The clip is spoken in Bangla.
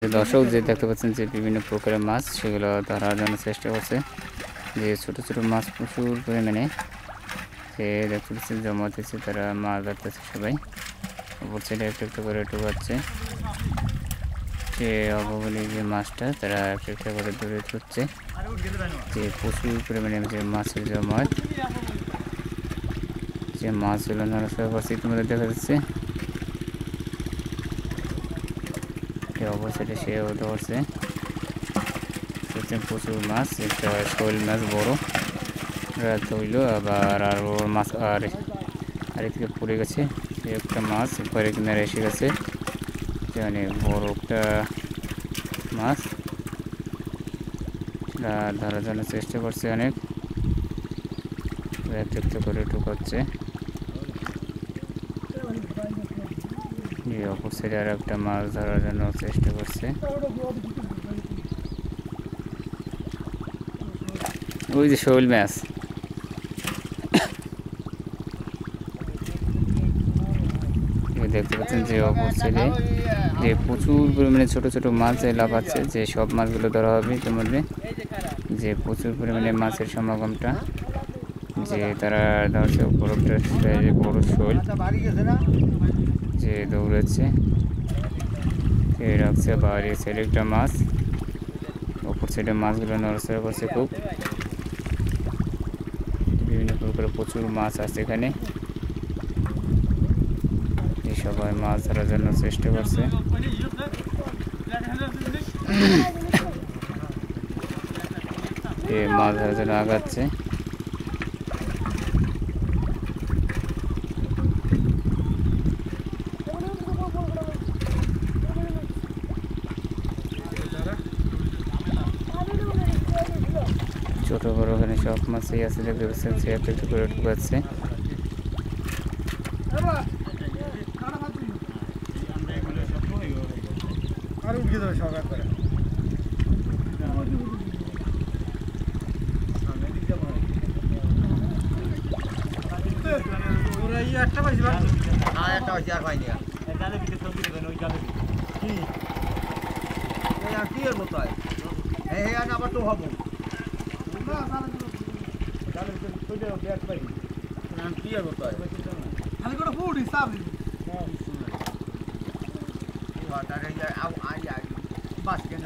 দর্শক যে দেখতে পাচ্ছেন যে বিভিন্ন প্রকারের মাছ সেগুলো ধরার জন্য চেষ্টা করছে যে ছোট ছোট মাছ প্রচুর পরিমাণে সে দেখতে পাচ্ছেন জমা হতেছে তারা মাছ ধরতেছে সবাই উপর সাইডে একটু একটু করে ঢুকাচ্ছে যে অবগুলি যে মাছটা তারা একটু একটু করে ধরে তুলছে যে প্রচুর পরিমাণে যে মাছের জমায়েত যে মাছগুলো নড়াচড়া করছে ইতিমধ্যে দেখা যাচ্ছে অবশ্যই সেও ধরছে প্রচুর মাছ একটা শোল মাছ বড় ধরল আবার আর ওর মাছ আর থেকে পড়ে গেছে একটা মাছ উপরে কিনারে এসে গেছে অনেক বড় একটা মাছ ধরার জন্য চেষ্টা করছে অনেক একটু একটু করে ঢুকাচ্ছে অপর সাইডে আর একটা মাছ ধরার জন্য চেষ্টা করছে ওই যে শোল মাছ দেখতে পাচ্ছেন যে অপর সাইডে যে প্রচুর পরিমাণে ছোট ছোট মাছ লাফাচ্ছে যে সব মাছগুলো ধরা হবে ইতিমধ্যে যে প্রচুর পরিমাণে মাছের সমাগমটা যে তারা ধরছে বড় বড় শোল যে দৌড়াচ্ছে রাখছে আবার এই সাইডে একটা মাছ অপর সাইডে মাছগুলো নড়াচড়া করছে খুব বিভিন্ন প্রকারের প্রচুর মাছ আছে এখানে সবাই মাছ ধরার জন্য চেষ্টা করছে মাছ ধরার জন্য আগাচ্ছে ছোট বড় ওখানে সব মাছই আছে দেখতে পাচ্ছেন সে একটু একটু করে ঢুকাচ্ছে আবার তো হবো আমি কোনো ফুড হিসাব বাস কেন